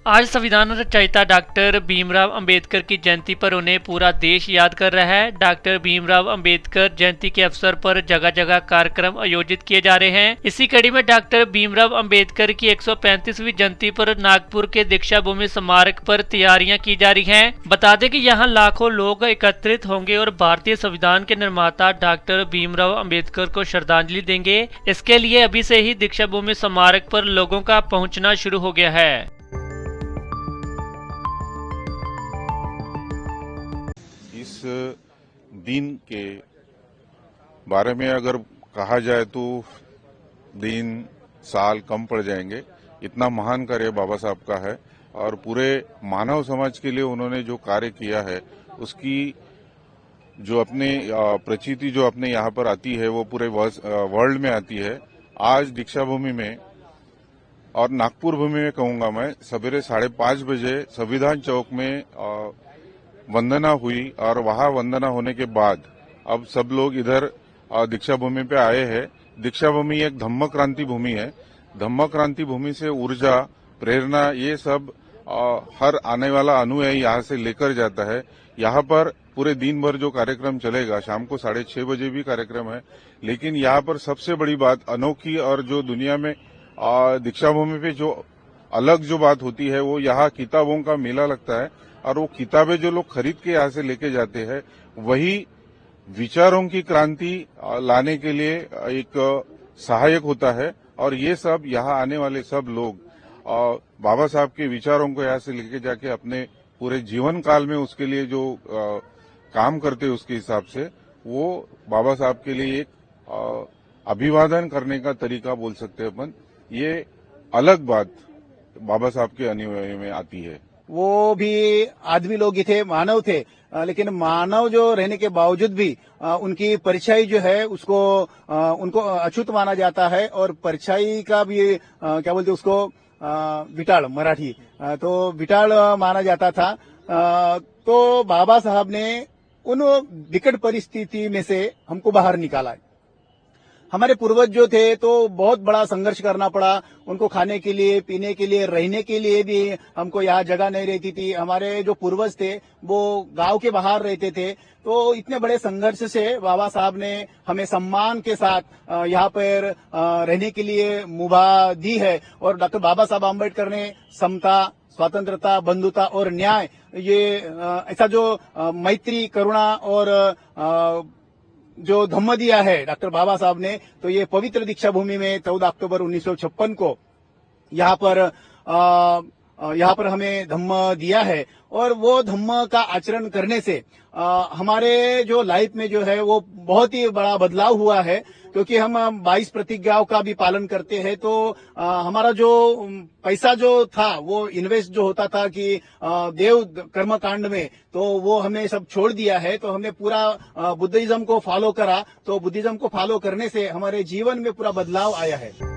आज संविधान रचयिता डॉक्टर भीमराव अंबेडकर की जयंती पर उन्हें पूरा देश याद कर रहा है। डॉक्टर भीमराव अंबेडकर जयंती के अवसर पर जगह जगह कार्यक्रम आयोजित किए जा रहे हैं। इसी कड़ी में डॉक्टर भीमराव अंबेडकर की 135वीं जयंती पर नागपुर के दीक्षा भूमि स्मारक पर तैयारियां की जा रही हैं। बता दें कि यहां लाखों लोग एकत्रित होंगे और भारतीय संविधान के निर्माता डॉक्टर भीमराव अंबेडकर को श्रद्धांजलि देंगे। इसके लिए अभी से ही दीक्षा भूमि स्मारक पर लोगों का पहुंचना शुरू हो गया है। इस दिन के बारे में अगर कहा जाए तो दिन साल कम पड़ जाएंगे। इतना महान कार्य बाबा साहब का है और पूरे मानव समाज के लिए उन्होंने जो कार्य किया है उसकी जो अपने प्रचिति जो अपने यहाँ पर आती है वो पूरे वर्ल्ड में आती है। आज दीक्षा भूमि में और नागपुर भूमि में कहूंगा मैं सवेरे 5:30 बजे संविधान चौक में वंदना हुई और वहां वंदना होने के बाद अब सब लोग इधर दीक्षा भूमि पे आए हैं। दीक्षा भूमि एक धम्म क्रांति भूमि है। धम्म क्रांति भूमि से ऊर्जा, प्रेरणा ये सब हर आने वाला अनुयायी यहाँ से लेकर जाता है। यहाँ पर पूरे दिन भर जो कार्यक्रम चलेगा, शाम को 6:30 बजे भी कार्यक्रम है, लेकिन यहाँ पर सबसे बड़ी बात अनोखी और जो दुनिया में दीक्षा भूमि पे जो अलग जो बात होती है वो यहाँ किताबों का मेला लगता है और वो किताबें जो लोग खरीद के यहाँ से लेके जाते हैं वही विचारों की क्रांति लाने के लिए एक सहायक होता है। और ये सब यहाँ आने वाले सब लोग बाबा साहब के विचारों को यहाँ से लेके जाके अपने पूरे जीवन काल में उसके लिए जो काम करते हैं उसके हिसाब से वो बाबा साहब के लिए एक अभिवादन करने का तरीका बोल सकते हैं अपन। ये अलग बात बाबा साहब के अनुयायी में आती है। वो भी आदमी लोग ही थे, मानव थे, लेकिन मानव जो रहने के बावजूद भी उनकी परछाई जो है उसको उनको अछूत माना जाता है। और परछाई का भी क्या बोलते उसको विटाळ मराठी, तो विटाळ माना जाता था। तो बाबा साहब ने उन विकट परिस्थिति में से हमको बाहर निकाला है। हमारे पूर्वज जो थे तो बहुत बड़ा संघर्ष करना पड़ा उनको, खाने के लिए, पीने के लिए, रहने के लिए भी हमको यहाँ जगह नहीं रहती थी। हमारे जो पूर्वज थे वो गांव के बाहर रहते थे। तो इतने बड़े संघर्ष से बाबा साहब ने हमें सम्मान के साथ यहाँ पर रहने के लिए मुभा दी है। और डॉक्टर बाबा साहब आम्बेडकर ने समता, स्वतंत्रता, बंधुता और न्याय, ये ऐसा जो मैत्री, करुणा और जो धम्म दिया है डॉक्टर बाबा साहब ने, तो ये पवित्र दीक्षा भूमि में 14 अक्टूबर 1956 को यहाँ पर हमें धम्म दिया है। और वो धम्म का आचरण करने से हमारे जो लाइफ में जो है वो बहुत ही बड़ा बदलाव हुआ है, क्योंकि हम 22 प्रतिज्ञाओं का भी पालन करते हैं। तो हमारा जो पैसा जो था वो इन्वेस्ट जो होता था कि देव कर्म कांड में, तो वो हमने सब छोड़ दिया है। तो हमने पूरा बुद्धिज्म को फॉलो करा। तो बुद्धिज्म को फॉलो करने से हमारे जीवन में पूरा बदलाव आया है।